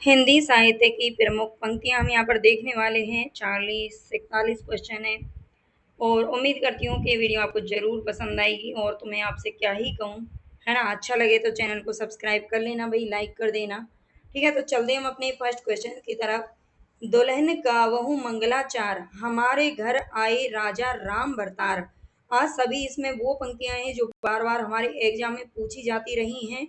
हिंदी साहित्य की प्रमुख पंक्तियाँ हम यहाँ पर देखने वाले हैं। 40 से 41 क्वेश्चन है और उम्मीद करती हूँ कि वीडियो आपको ज़रूर पसंद आएगी। और तो मैं आपसे क्या ही कहूँ, है ना। अच्छा लगे तो चैनल को सब्सक्राइब कर लेना भाई, लाइक कर देना। ठीक है, तो चलते हम अपने फर्स्ट क्वेश्चन की तरफ। दुल्हन गावहु मंगलाचार, हमारे घर आए राजा राम भरतार। आज सभी इसमें वो पंक्तियां हैं जो बार बार हमारे एग्जाम में पूछी जाती रही हैं।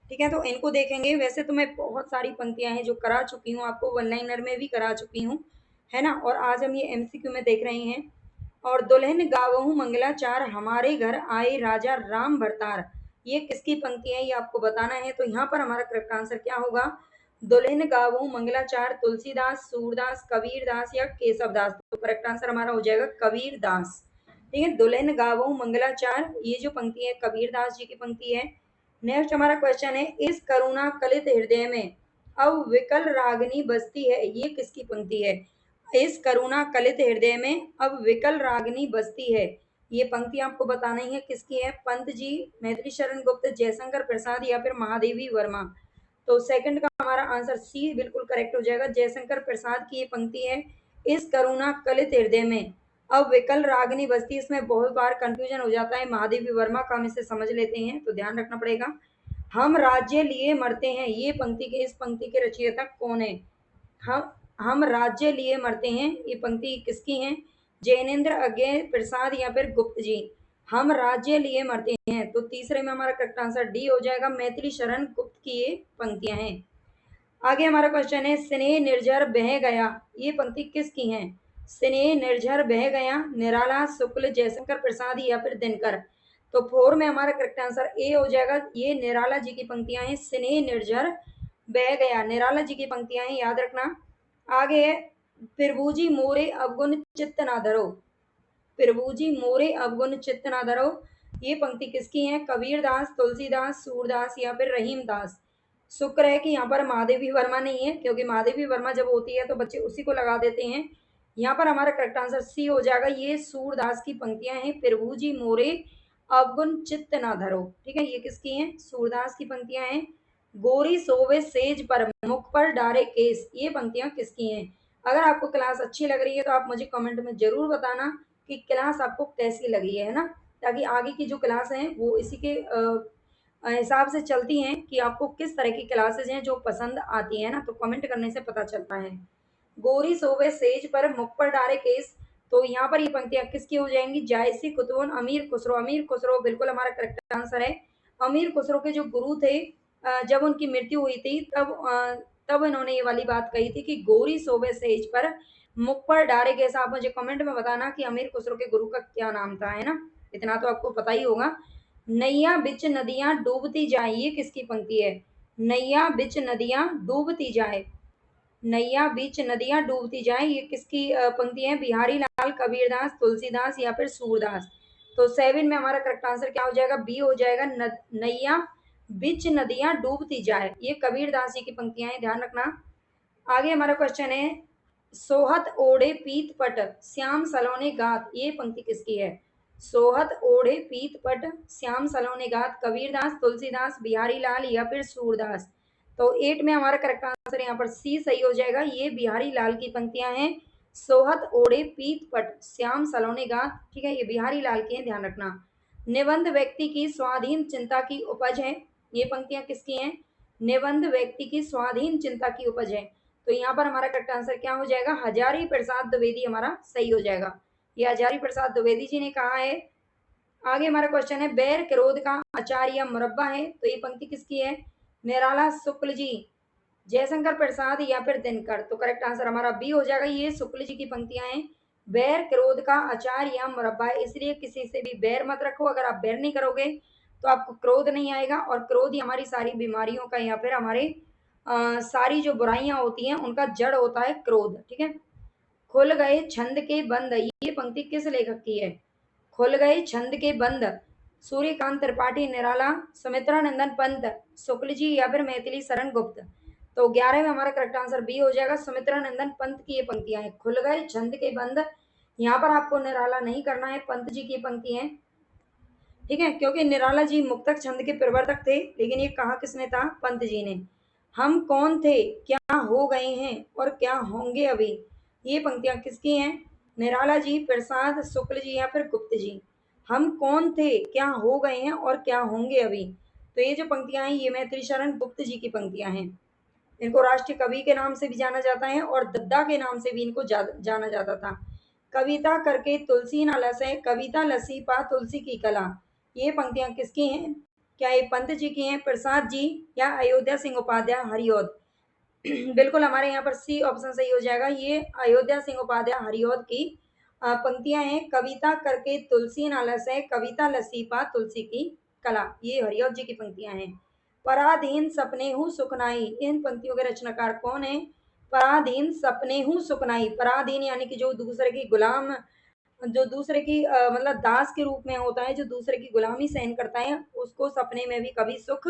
ठीक है, तो इनको देखेंगे। वैसे तो मैं बहुत सारी पंक्तियां हैं जो करा चुकी हूँ, आपको वन लाइनर में भी करा चुकी हूँ, है ना। और आज हम ये एमसीक्यू में देख रहे हैं। और दुल्हन गावहु मंगलाचार, हमारे घर आए राजा राम भरतार, ये किसकी पंक्ति है ये आपको बताना है। तो यहाँ पर हमारा करेक्ट आंसर क्या होगा? दुल्हन गावहु मंगलाचार, तुलसीदास, सूरदास, कबीरदास या केशवदास। तो करेक्ट आंसर हमारा हो जाएगा कबीरदास। ठीक है, दुल्हन गावहु मंगलाचार, ये जो पंक्ति है कबीरदास जी की पंक्ति है। नेक्स्ट हमारा क्वेश्चन है, इस करुणा कलित हृदय में अब विकल रागनी बसती है, ये किसकी पंक्ति है? इस करुणा कलित हृदय में अब विकल रागनी बसती है, ये पंक्ति आपको बतानी है किसकी है। पंत जी, मैथिली शरण गुप्त, जयशंकर प्रसाद या फिर महादेवी वर्मा। तो सेकंड का हमारा आंसर सी बिल्कुल करेक्ट हो जाएगा, जयशंकर प्रसाद की ये पंक्ति है। इस करुणा कलित हृदय में अब विकल रागनी बस्ती, इसमें बहुत बार कंफ्यूजन हो जाता है महादेवी वर्मा का, हम इसे समझ लेते हैं तो ध्यान रखना पड़ेगा। हम राज्य लिए मरते हैं, ये पंक्ति के, इस पंक्ति के रचयिता कौन है? हम राज्य लिए मरते हैं, ये पंक्ति किसकी है? जैनेन्द्र अज्ञे प्रसाद या फिर गुप्त जी। हम राज्य लिए मरते हैं, तो तीसरे में हमारा करेक्ट आंसर डी हो जाएगा, मैथिली शरण गुप्त की ये पंक्तियां हैं। आगे हमारा क्वेश्चन है, स्नेह निर्झर बह गया, ये पंक्ति किसकी है? स्नेह निर्झर बह गया, निराला, शुक्ल, जयशंकर प्रसाद या फिर दिनकर। तो फोर में हमारा करेक्ट आंसर ए हो जाएगा, ये निराला जी की पंक्तियां हैं। स्नेह निर्झर बह गया, निराला जी की पंक्तियां हैं, याद रखना। आगे है, फिरबूजी मोरे अवगुण चित्त ना धरो, फिरबूजी मोरे अवगुण चित्त ना धरो, ये पंक्ति किसकी है? कबीरदास, तुलसीदास, सूरदास या फिर रहीमदास। शुक्र है कि यहाँ पर महादेवी वर्मा नहीं है, क्योंकि महादेवी वर्मा जब होती है तो बच्चे उसी को लगा देते हैं। यहाँ पर हमारा करेक्ट आंसर सी हो जाएगा, ये सूरदास की पंक्तियां हैं, फिरबूजी मोरे अवगुण चित्त ना धरो। ठीक है, ये किसकी है? सूरदास की पंक्तियां हैं। गोरी सोवे सेज पर, मुख पर डारे केस, ये पंक्तियां किसकी हैं? अगर आपको क्लास अच्छी लग रही है तो आप मुझे कमेंट में जरूर बताना कि क्लास आपको कैसी लगी है ना, ताकि आगे की जो क्लास हैं वो इसी के हिसाब से चलती हैं कि आपको किस तरह की क्लासेज हैं जो पसंद आती है ना, तो कमेंट करने से पता चलता है। गोरी सोवे सेज पर, मुख पर डारे केस, तो यहाँ पर ये पंक्तियां किसकी हो जाएंगी? जायसी कुतुबन अमीर खुसरो, अमीर खुसरो बिल्कुल हमारा करेक्ट आंसर है। अमीर खुसरो के जो गुरु थे, जब उनकी मृत्यु हुई थी तब इन्होंने ये वाली बात कही थी कि गोरी सोवे सेज पर, मुख पर डारे केस। आप मुझे कमेंट में बताना कि अमीर खुसरो के गुरु का क्या नाम था, है ना, इतना तो आपको पता ही होगा। नैया बिच नदियां डूबती जाए, ये किसकी पंक्ति है? नैया बिच नदियां डूबती जाए, नैया बीच नदियां डूबती जाए, ये किसकी पंक्ति है? बिहारी लाल, कबीरदास, तुलसीदास या फिर सूरदास। तो सेवन में हमारा करेक्ट आंसर क्या हो जाएगा? बी हो जाएगा, नैया बीच नदियां डूबती जाए, ये कबीरदास जी की पंक्तियां हैं, ध्यान रखना। आगे हमारा क्वेश्चन है, सोहत ओढ़े पीत पट, श्याम सलोने गात, ये पंक्ति किसकी है? सोहत ओढ़े पीत पट, श्याम सलोने गात, कबीरदास, तुलसीदास, बिहारी लाल या फिर सूरदास। तो एट में हमारा करेक्ट आंसर यहाँ पर सी सही हो जाएगा, ये बिहारी लाल की पंक्तियां हैं। सोहत ओढ़े पीत पट, श्याम सलोने गात, ठीक है, ये बिहारी लाल की है, ध्यान रखना। निबंध व्यक्ति की स्वाधीन चिंता की उपज है, ये पंक्तियां किसकी हैं? निबंध व्यक्ति की स्वाधीन चिंता की उपज है। तो यहाँ पर हमारा करेक्ट आंसर क्या हो जाएगा? हजारी प्रसाद द्विवेदी हमारा सही हो जाएगा, ये हजारी प्रसाद द्विवेदी जी ने कहा है। आगे हमारा क्वेश्चन है, बैर क्रोध का अचार या मुरब्बा है, तो ये पंक्ति किसकी है? निराला, शुक्ल जी, जयशंकर प्रसाद या फिर दिनकर। तो करेक्ट आंसर हमारा बी हो जाएगा, ये शुक्ल जी की पंक्तियां हैं। बैर क्रोध का अचार या मुरब्बा है, इसलिए किसी से भी बैर मत रखो। अगर आप बैर नहीं करोगे तो आपको क्रोध नहीं आएगा, और क्रोध ही हमारी सारी बीमारियों का या फिर हमारे सारी जो बुराइयां होती हैं उनका जड़ होता है क्रोध। ठीक है, खुल गए छंद के बंद, ये पंक्ति किस लेखक की है? खुल गए छंद के बंद, सूर्यकांत त्रिपाठी, निराला, सुमित्रा नंदन पंत, शुक्ल जी या फिर मैथिली शरण गुप्त। तो 11 में हमारा करेक्ट आंसर बी हो जाएगा, सुमित्रा नंदन पंत की ये पंक्तियां हैं, खुल गए छंद के बंद। यहाँ पर आपको निराला नहीं करना है, पंत जी की पंक्ति है। ठीक है, क्योंकि निराला जी मुक्तक छंद के प्रवर्तक थे, लेकिन ये कहा किसने था? पंत जी ने। हम कौन थे, क्या हो गए हैं और क्या होंगे अभी। ये पंक्तियां किसकी हैं? निराला जी, प्रसाद, शुक्ल जी या फिर गुप्त जी। हम कौन थे, क्या हो गए हैं और क्या होंगे अभी। तो ये जो पंक्तियां हैं ये मैथिली शरण गुप्त जी की पंक्तियां हैं। इनको राष्ट्रीय कवि के नाम से भी जाना जाता है और दद्दा के नाम से भी इनको जाना जाता था। कविता करके तुलसी न लसै, कविता लसी पा तुलसी की कला। ये पंक्तियां किसकी हैं? क्या ये पंत जी की हैं, प्रसाद जी या अयोध्या सिंह उपाध्याय हरिऔध? बिल्कुल हमारे यहाँ पर सी ऑप्शन सही हो जाएगा। ये अयोध्या सिंह उपाध्याय हरिऔध की पंक्तियां हैं। कविता करके तुलसी न लसै, कविता लसी पा तुलसी की कला। ये हरिऔध जी की पंक्तियां हैं। पराधीन सपने हूँ सुखनाई, इन पंक्तियों के रचनाकार कौन है? पराधीन सपने हूँ सुखनाई। पराधीन यानी कि जो दूसरे की गुलाम, जो दूसरे की मतलब दास के रूप में होता है, जो दूसरे की गुलामी सहन करता है, उसको सपने में भी कभी सुख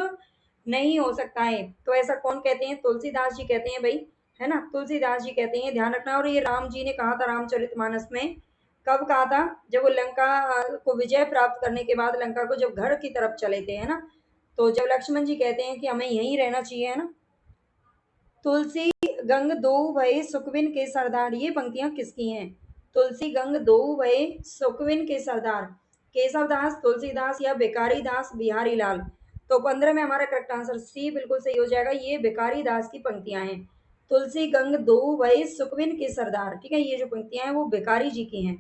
नहीं हो सकता है। तो ऐसा कौन कहते हैं? तुलसीदास जी कहते हैं भाई, है ना, तुलसीदास जी कहते हैं, ध्यान रखना। और ये राम जी ने कहा था रामचरितमानस में। कब कहा था? जब वो लंका को विजय प्राप्त करने के बाद लंका को जब घर की तरफ चले थे, है ना, तो जब लक्ष्मण जी कहते हैं कि हमें यहीं रहना चाहिए, है ना, तुलसी गंग दो भय सुखविन के सरदार। ये पंक्तियां किसकी हैं? तुलसी गंग दो भय सुखविन के सरदार, केशव दास, तुलसीदास या भिखारी दास बिहारी लाल। तो 15 में हमारा करेक्ट आंसर सी बिल्कुल सही हो जाएगा। ये भिखारी दास की पंक्तियां हैं। तुलसी गंग दो भय सुखविन के सरदार, ठीक है, ये जो पंक्तियां हैं वो भिखारी जी की हैं।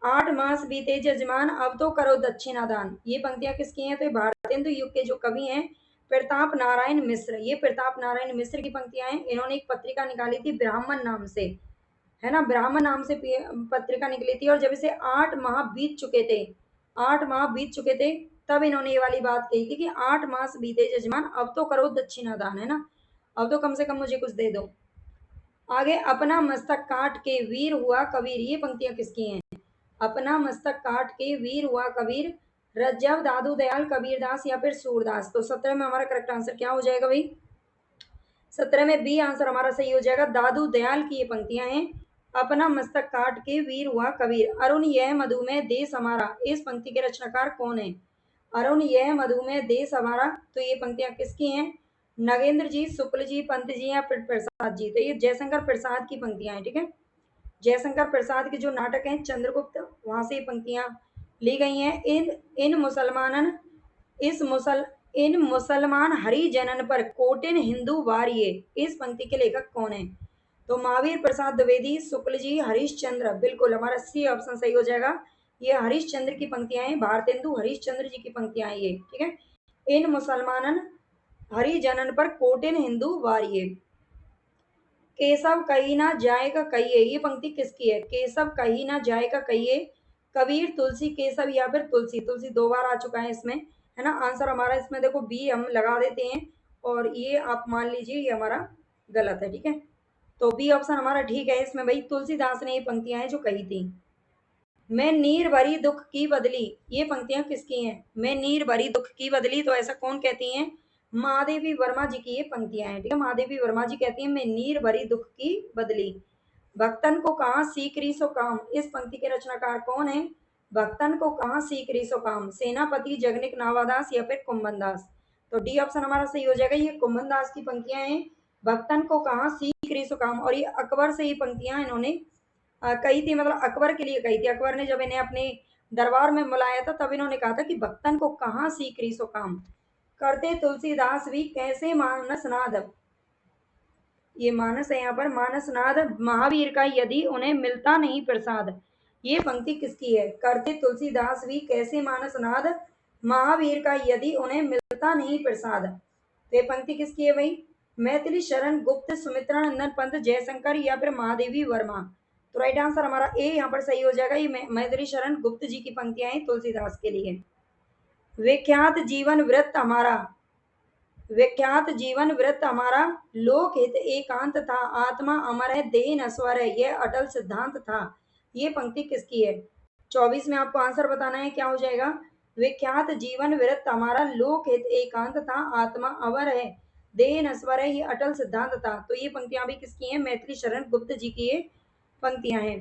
8 मास बीते जजमान अब तो करो दक्षिणादान। ये पंक्तियां किसकी हैं? तो भारतेंदु युग के जो कवि हैं प्रताप नारायण मिश्र। ये प्रताप नारायण मिश्र की पंक्तियां हैं। इन्होंने एक पत्रिका निकाली थी ब्राह्मण नाम से, है ना, ब्राह्मण नाम से पत्रिका निकली थी। और जब इसे 8 माह बीत चुके थे, 8 माह बीत चुके थे, तब इन्होंने ये वाली बात कही थी कि 8 मास बीते जजमान अब तो करो दक्षिणादान, है ना, अब तो कम से कम मुझे कुछ दे दो। आगे, अपना मस्तक काट के वीर हुआ कबीर। ये पंक्तियां किसकी हैं? अपना मस्तक काट के वीर हुआ कबीर, रज्जब, दादू दयाल, कबीरदास या फिर सूरदास। तो 17 में हमारा करेक्ट आंसर क्या हो जाएगा भाई? 17 में बी आंसर हमारा सही हो जाएगा। दादू दयाल की ये पंक्तियां हैं। अपना मस्तक काट के वीर हुआ कबीर, अरुण यह मधुमेह देश हमारा। इस पंक्ति के रचनाकार कौन है? अरुण यह मधुमेह देश हमारा। तो ये पंक्तियां किसकी हैं? नगेंद्र जी, शुक्ल जी, पंत जी या फिर प्रसाद जी। तो ये जयशंकर प्रसाद की पंक्तियां हैं, ठीक है। जयशंकर प्रसाद के जो नाटक हैं चंद्रगुप्त, वहां से ये पंक्तियां ली गई हैं। इन मुसलमानन इस मुसल इन मुसलमान हरिजनन पर कोटिन हिंदू वारिये। इस पंक्ति के लेखक कौन है? तो महावीर प्रसाद द्विवेदी, शुक्ल जी, हरिश्चंद्र। बिल्कुल हमारा सी ऑप्शन सही हो जाएगा। ये हरिश्चंद्र की पंक्तियां हैं, भारतेंदु हरिश्चंद्र जी की पंक्तियां हैं ये, ठीक है। इन मुसलमानन हरिजनन पर कोटिन हिंदू वारिये। केशव कही ना जाए का कहिए। ये पंक्ति किसकी है? केशव कही ना जाए का कहिए, कबीर, तुलसी, केशव या फिर तुलसी। तुलसी 2 बार आ चुका है इसमें, है ना। आंसर हमारा इसमें देखो बी हम लगा देते हैं और ये आप मान लीजिए ये हमारा गलत है, ठीक है। तो बी ऑप्शन हमारा ठीक है इसमें भाई। तुलसीदास ने ये पंक्तियां हैं जो कही थी। मैं नीर भरी दुख की बदली। ये पंक्तियां किसकी हैं? मैं नीर भरी दुख की बदली। तो ऐसा कौन कहती हैं? महादेवी वर्मा जी की ये पंक्तियां हैं, ठीक है। महादेवी वर्मा जी कहती हैं मैं नीर भरी दुख की बदली। भक्तन को कहाँ सीकरी सो काम। इस पंक्ति के रचनाकार कौन है? भक्तन को कहाँ सीकरी सो काम, सेनापति, जगनिक नावादास या फिर कुंभन दास। तो डी ऑप्शन हमारा सही हो जाएगा। ये कुंभन दास की पंक्तियां हैं, भक्तन को कहाँ सीकरी सो काम। और ये अकबर से ये पंक्तियां इन्होंने कही थी, मतलब अकबर के लिए कही थी। अकबर ने जब इन्हें अपने दरबार में बुलाया था तब इन्होंने कहा था कि भक्तन को कहाँ सीकरी सो काम, करते तुलसीदास भी कैसे मानस नाद। ये मानस है यहाँ पर, मानस नाद महावीर का यदि उन्हें मिलता नहीं प्रसाद। ये पंक्ति किसकी है? करते तुलसीदास भी कैसे मानस नाद, महावीर का यदि उन्हें मिलता नहीं प्रसाद। तो ये पंक्ति किसकी है भाई? मैथिली शरण गुप्त, सुमित्रा नंदन पंत, जयशंकर या फिर महादेवी वर्मा। तो राइट आंसर हमारा ए यहाँ पर सही हो जाएगा। ये मैथिली शरण गुप्त जी की पंक्तियां हैं तुलसीदास के लिए। विख्यात जीवन वृत्त हमारा, विख्यात जीवन वृत्त हमारा, लोक हित एकांत था, आत्मा अमर है देह नश्वर है, यह अटल सिद्धांत था। ये पंक्ति किसकी है? 24 में आपको आंसर बताना है, क्या हो जाएगा? विख्यात जीवन वृत्त हमारा, लोक हित एकांत था, आत्मा अमर है देह नश्वर है, ये अटल सिद्धांत था। तो ये पंक्तियां भी किसकी हैं? मैथिली शरण गुप्त जी की ये पंक्तियां हैं।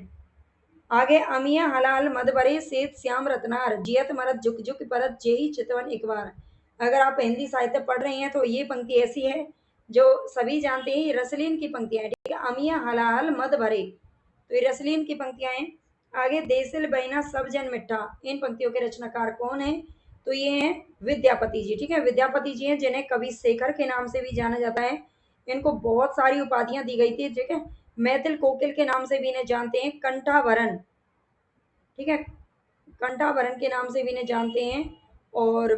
आगे, अमिया हलाल मदबरे सेत श्याम रत्नार, जियत मरत झुक झुक परत जेही चितवन एक बार। अगर आप हिंदी साहित्य पढ़ रहे हैं तो ये पंक्ति ऐसी है जो सभी जानते हैं ये रसलीन की पंक्तियां हैं, ठीक है। अमिया हलाहल मद भरे, तो ये रसलीन की पंक्तियां हैं। आगे देसिल बैना सब जन मिठा, इन पंक्तियों के रचनाकार कौन है? तो ये हैं विद्यापति जी, ठीक है। विद्यापति जी हैं जिन्हें कवि शेखर के नाम से भी जाना जाता है। इनको बहुत सारी उपाधियां दी गई थी, ठीक है। मैथिल कोकिल के नाम से भी इन्हें जानते हैं, कंठाभरण, ठीक है, कंठाभरण के नाम से भी इन्हें जानते हैं, और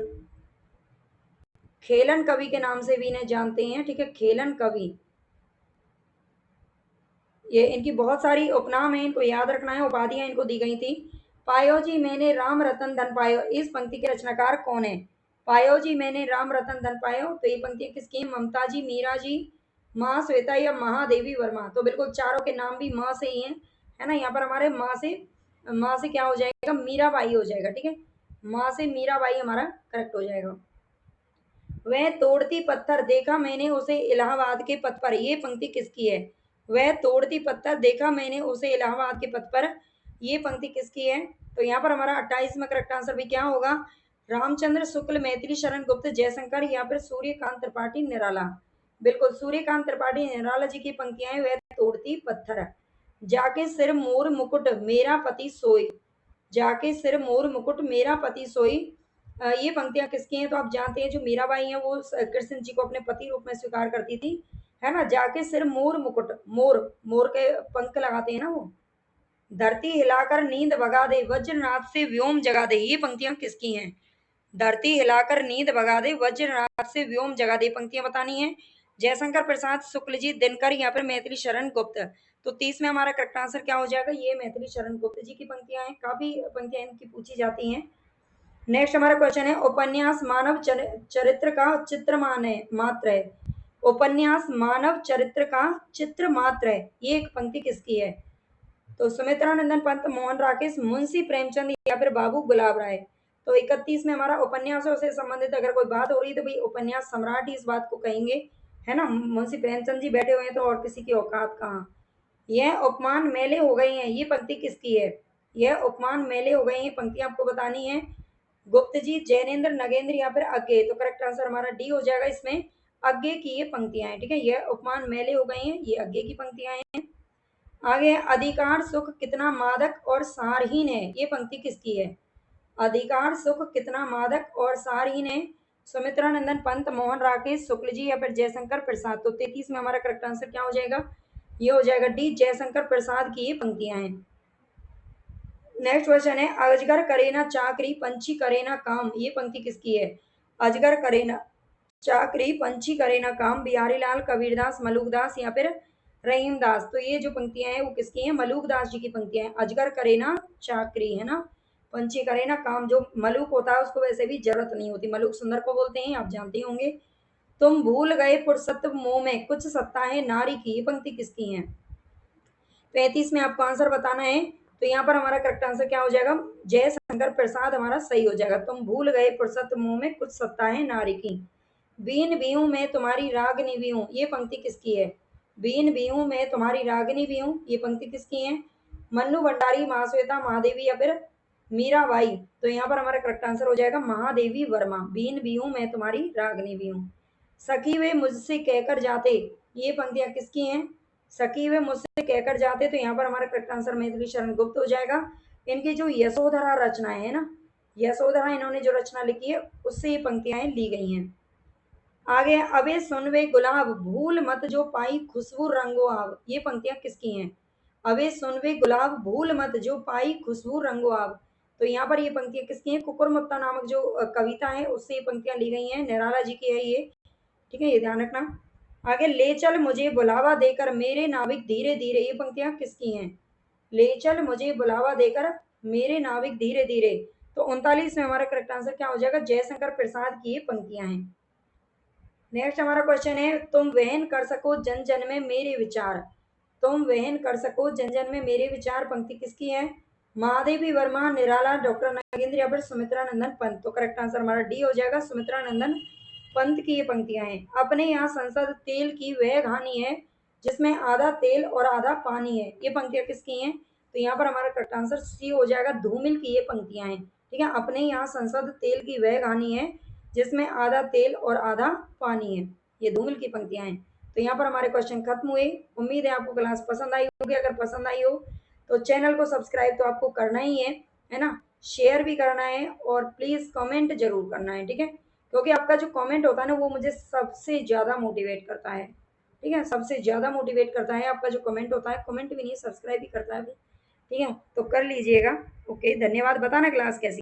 खेलन कवि के नाम से भी इन्हें जानते हैं, ठीक है, खेलन कवि। ये इनकी बहुत सारी उपनाम है, इनको याद रखना है, उपाधियां इनको दी गई थी। पायो जी मैंने राम रतन धन पायो, इस पंक्ति के रचनाकार कौन है? पायो जी मैंने राम रतन धन पायो, तो ये पंक्ति किसकी है? ममता जी, मीरा जी, माँ श्वेता या महादेवी वर्मा। तो बिल्कुल चारों के नाम भी माँ से ही हैं, है ना। यहाँ पर हमारे माँ से क्या हो जाएगा? मीराबाई हो जाएगा, ठीक है। माँ से मीराबाई हमारा करेक्ट हो जाएगा। वह तोड़ती पत्थर देखा मैंने उसे इलाहाबाद के पथ पर, ये पंक्ति किसकी है? वह तोड़ती पत्थर देखा मैंने उसे इलाहाबाद के पथ पर, ये पंक्ति किसकी है? तो यहाँ पर हमारा 28 में करेक्ट आंसर भी क्या होगा? रामचंद्र शुक्ल, मैथिली शरण गुप्त, जयशंकर, या फिर सूर्यकांत त्रिपाठी निराला। बिल्कुल सूर्यकांत त्रिपाठी निराला जी की पंक्तियां हैं, वह तोड़ती पत्थर। जाके सिर मोर मुकुट मेरा पति सोई, जाके सिर मोर मुकुट मेरा पति सोई, ये पंक्तियां किसकी हैं? तो आप जानते हैं जो मीराबाई हैं वो कृष्ण जी को अपने पति रूप में स्वीकार करती थी, है ना। जाके सिर मोर मुकुट, मोर, मोर के पंख लगाते हैं ना वो। धरती हिलाकर नींद भगा दे वज्रनाथ से व्योम जगा दे, ये पंक्तियां किसकी हैं? धरती हिलाकर नींद भगा दे वज्रनाथ से व्योम जगा दे, पंक्तियां बतानी है। जयशंकर प्रसाद शुक्ल जी, दिनकर, या फिर मैथिली शरण गुप्त। तो 30 में हमारा करेक्ट आंसर क्या हो जाएगा? ये मैथिली शरण गुप्त जी की पंक्तियां हैं, काफी पंक्तियां इनकी पूछी जाती हैं। नेक्स्ट हमारा क्वेश्चन है, उपन्यास मानव चरित्र का चित्र मात्र है। उपन्यास मानव चरित्र का चित्र मात्र है, ये एक पंक्ति किसकी है? तो सुमित्रानंदन पंत, मोहन राकेश, मुंशी प्रेमचंद, या फिर बाबू गुलाब राय। तो 31 में हमारा उपन्यासों से संबंधित अगर कोई बात हो रही है तो भाई उपन्यास सम्राट ही इस बात को कहेंगे, है ना। मुंशी प्रेमचंद जी बैठे हुए हैं तो और किसी की औकात कहाँ। यह उपमान मेले हो गए हैं, ये पंक्ति किसकी है? यह उपमान मेले हो गए हैं, पंक्ति आपको बतानी है। गुप्त जी, जैनेन्द्र, नगेंद्र, या फिर अज्ञे। तो करेक्ट आंसर हमारा डी हो जाएगा इसमें, अज्ञे की ये पंक्तियां हैं, ठीक है। यह उपमान मेले हो गए हैं, ये अज्ञे की पंक्तियां हैं। आगे अधिकार सुख कितना मादक और सारहीन है, ये पंक्ति किसकी है? अधिकार सुख कितना मादक और सारहीन है, सुमित्रानंदन पंत, मोहन राकेश, शुक्ल जी, या फिर जयशंकर प्रसाद। तो 33 में हमारा करेक्ट आंसर क्या हो जाएगा? ये हो जाएगा डी, जयशंकर प्रसाद की ये पंक्तियां हैं। नेक्स्ट क्वेश्चन है, अजगर करे ना चाकरी पंछी करे ना काम, ये पंक्ति किसकी है? अजगर करे ना चाकरी पंछी करे ना काम, बिहारी लाल, कबीरदास, मलुकदास, या फिर रहीमदास। तो ये जो पंक्तियां हैं वो किसकी हैं? मलुकदास जी की पंक्तियां हैं। अजगर करे ना चाकरी, है ना, पंछी करे ना काम। जो मलुक होता है उसको वैसे भी जरूरत नहीं होती, मलुक सुंदर को बोलते हैं, आप जानते होंगे। तुम भूल गए फुर्सत मोह में कुछ सत्ता है नारी की, ये पंक्ति किसकी है? 35 में आपको आंसर बताना है। तो यहाँ पर हमारा करेक्ट आंसर क्या हो जाएगा? जयशंकर प्रसाद हमारा सही हो जाएगा। तुम भूल गए फुर्सत मुंह में कुछ सत्ता है नारी की। बीन बीहू में तुम्हारी रागनी भी हूँ, ये पंक्ति किसकी है? बीन बीहू में तुम्हारी रागनी भी हूँ, ये पंक्ति किसकी है? मन्नू भंडारी, महाश्वेता, महादेवी, या फिर मीराबाई। तो यहाँ पर हमारा करेक्ट आंसर हो जाएगा महादेवी वर्मा। बीन बीहू में तुम्हारी रागनी भी हूँ। सखी वे मुझसे कहकर जाते, ये पंक्तियां किसकी हैं? सखी वे मुझसे कहकर जाते, तो यहाँ पर हमारा करेक्ट आंसर मैथिली शरण गुप्त हो जाएगा। इनकी जो यशोधरा रचनाएं है ना, यशोधरा इन्होंने जो रचना लिखी है उससे ये पंक्तियां ली गई हैं। आगे, अबे सुन वे गुलाब भूल मत जो पाई खुशबू रंगो आब, ये पंक्तियां किसकी हैं? अबे सुन वे गुलाब भूल मत जो पाई खुशबू रंगो आब। तो यहाँ पर ये पंक्तियां किसकी हैं? कुकुरमुत्ता नामक जो कविता है उससे ये पंक्तियां ली गई हैं, निराला जी की है ये, ठीक है, ये ध्यान रखना। आगे, ले चल मुझे बुलावा देकर मेरे नाविक धीरे धीरे, ये पंक्तियां किसकी हैं? ले चल मुझे बुलावा देकर मेरे नाविक धीरे धीरे। तो 39 में हमारा करेक्ट आंसर क्या हो जाएगा? जयशंकर प्रसाद की ये पंक्तियां हैं। नेक्स्ट हमारा क्वेश्चन है, तुम वहन कर सको जन जन में मेरे विचार, तुम वहन कर सको जन जन में मेरे विचार, पंक्ति किसकी है? महादेवी वर्मा, निराला, डॉक्टर नागेंद्र, या फिर सुमित्रानंदन पंत। तो करेक्ट आंसर हमारा डी हो जाएगा, सुमित्रानंदन पंत की ये पंक्तियां हैं। अपने यहाँ संसद तेल की वह घानी है जिसमें आधा तेल और आधा पानी है, ये पंक्तियां किसकी हैं? तो यहाँ पर हमारा करेक्ट आंसर सी हो जाएगा, धूमिल की ये पंक्तियां हैं, ठीक है। अपने यहाँ संसद तेल की वह घानी है जिसमें आधा तेल और आधा पानी है। ये धूमिल की पंक्तियाँ हैं। तो यहाँ पर हमारे क्वेश्चन खत्म हुए। उम्मीद है आपको क्लास पसंद आई होगी। अगर पसंद आई हो तो चैनल को सब्सक्राइब तो आपको करना ही है ना? शेयर भी करना है और प्लीज़ कमेंट ज़रूर करना है, ठीक है? क्योंकि आपका जो कमेंट होता है ना वो मुझे सबसे ज़्यादा मोटिवेट करता है, ठीक है? सबसे ज़्यादा मोटिवेट करता है आपका जो कमेंट होता है, कमेंट भी नहीं सब्सक्राइब भी करता है, ठीक है? तो कर लीजिएगा। ओके, धन्यवाद। बताना क्लास कैसी